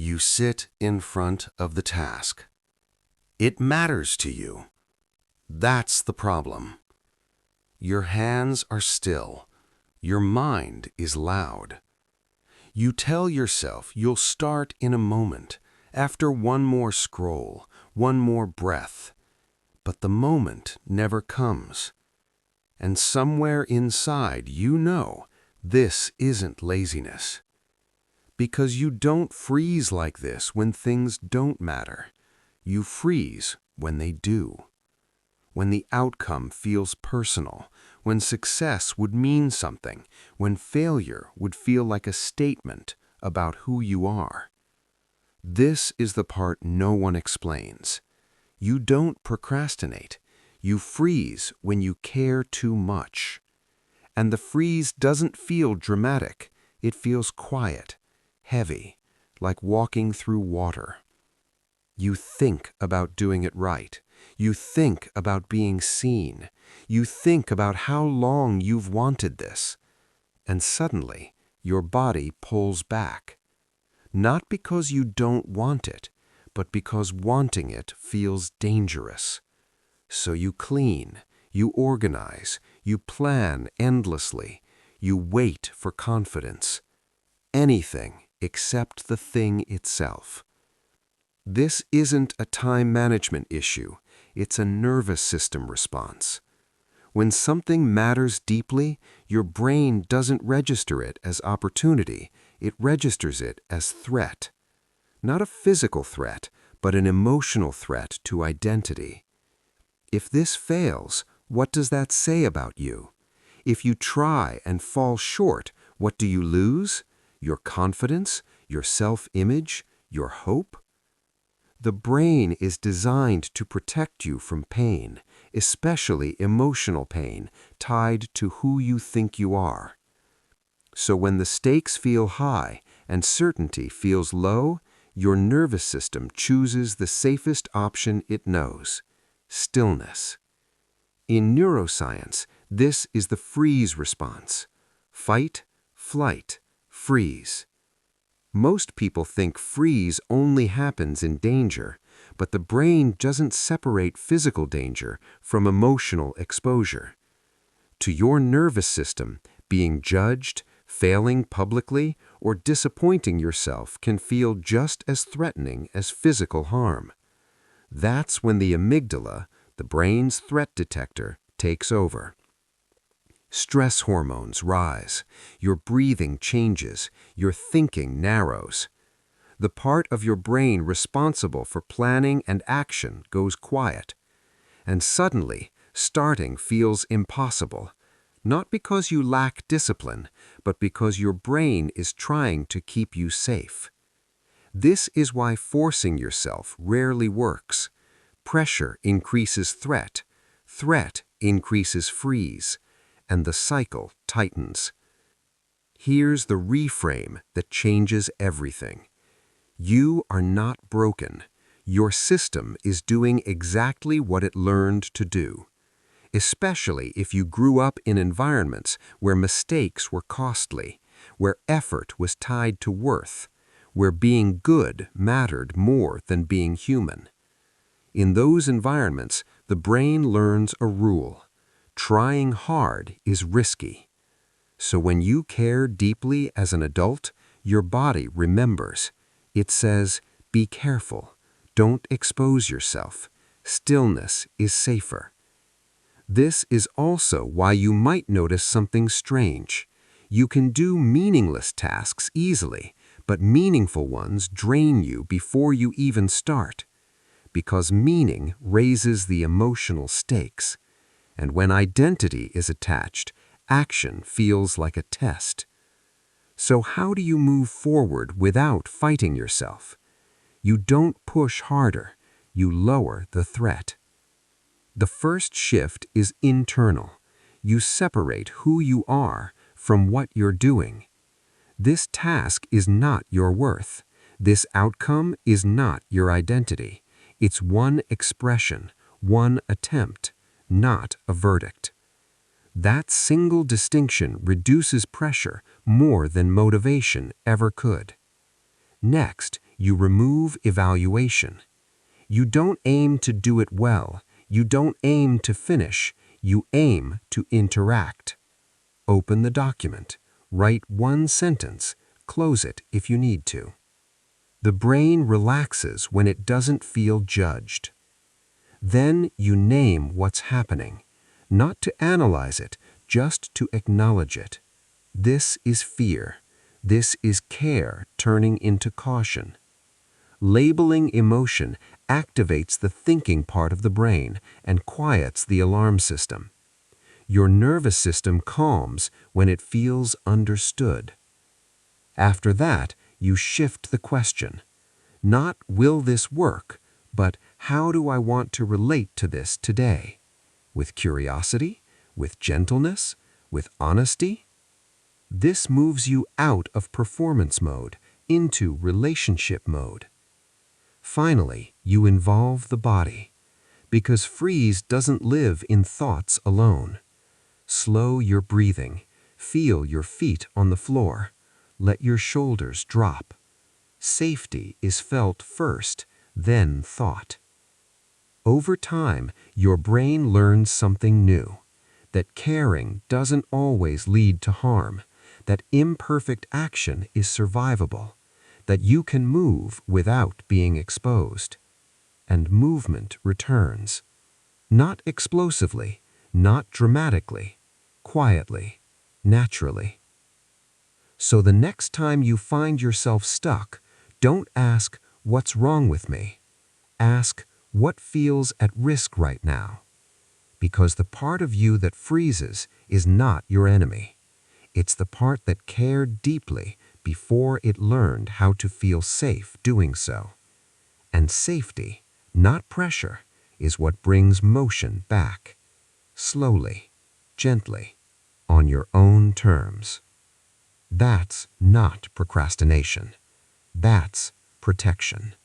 You sit in front of the task. It matters to you. That's the problem. Your hands are still. Your mind is loud. You tell yourself you'll start in a moment, after one more scroll, one more breath. But the moment never comes. And somewhere inside you know this isn't laziness. Because you don't freeze like this when things don't matter. You freeze when they do. When the outcome feels personal, when success would mean something, when failure would feel like a statement about who you are. This is the part no one explains. You don't procrastinate. You freeze when you care too much. And the freeze doesn't feel dramatic. It feels quiet, heavy, like walking through water. You think about doing it right. You think about being seen. You think about how long you've wanted this. And suddenly, your body pulls back. Not because you don't want it, but because wanting it feels dangerous. So you clean, you organize, you plan endlessly, you wait for confidence. Anything except the thing itself. This isn't a time management issue. It's a nervous system response. When something matters deeply, your brain doesn't register it as opportunity. It registers it as threat. Not a physical threat, but an emotional threat to identity. If this fails, what does that say about you? If you try and fall short, what do you lose? Your confidence, your self-image, your hope? The brain is designed to protect you from pain, especially emotional pain, tied to who you think you are. So when the stakes feel high and certainty feels low, your nervous system chooses the safest option it knows: stillness. In neuroscience, this is the freeze response. Fight, flight, freeze. Most people think freeze only happens in danger, but the brain doesn't separate physical danger from emotional exposure. To your nervous system, being judged, failing publicly, or disappointing yourself can feel just as threatening as physical harm. That's when the amygdala, the brain's threat detector, takes over. Stress hormones rise, your breathing changes, your thinking narrows. The part of your brain responsible for planning and action goes quiet. And suddenly, starting feels impossible, not because you lack discipline, but because your brain is trying to keep you safe. This is why forcing yourself rarely works. Pressure increases threat, threat increases freeze, and the cycle tightens. Here's the reframe that changes everything. You are not broken. Your system is doing exactly what it learned to do. Especially if you grew up in environments where mistakes were costly, where effort was tied to worth, where being good mattered more than being human. In those environments, the brain learns a rule. Trying hard is risky. So when you care deeply as an adult, your body remembers. It says, be careful. Don't expose yourself. Stillness is safer. This is also why you might notice something strange. You can do meaningless tasks easily, but meaningful ones drain you before you even start. Because meaning raises the emotional stakes. And when identity is attached, action feels like a test. So how do you move forward without fighting yourself? You don't push harder, you lower the threat. The first shift is internal. You separate who you are from what you're doing. This task is not your worth. This outcome is not your identity. It's one expression, one attempt, not a verdict. That single distinction reduces pressure more than motivation ever could. Next, You remove evaluation. You don't aim to do it well. You don't aim to finish. You aim to interact. Open the document. Write one sentence. Close it if you need to. The brain relaxes when it doesn't feel judged. Then you name what's happening, not to analyze it, just to acknowledge it. This is fear. This is care turning into caution. Labeling emotion activates the thinking part of the brain and quiets the alarm system. Your nervous system calms when it feels understood. After that, you shift the question. Not will this work, but how do I want to relate to this today? With curiosity? With gentleness? With honesty? This moves you out of performance mode into relationship mode. Finally, you involve the body, because freeze doesn't live in thoughts alone. Slow your breathing. Feel your feet on the floor. Let your shoulders drop. Safety is felt first, then thought. Over time, your brain learns something new, that caring doesn't always lead to harm, that imperfect action is survivable, that you can move without being exposed. And movement returns. Not explosively, not dramatically, quietly, naturally. So the next time you find yourself stuck, don't ask, "What's wrong with me?" Ask, "What feels at risk right now?" Because the part of you that freezes is not your enemy. It's the part that cared deeply before it learned how to feel safe doing so. And safety, not pressure, is what brings motion back. Slowly, gently, on your own terms. That's not procrastination. That's protection.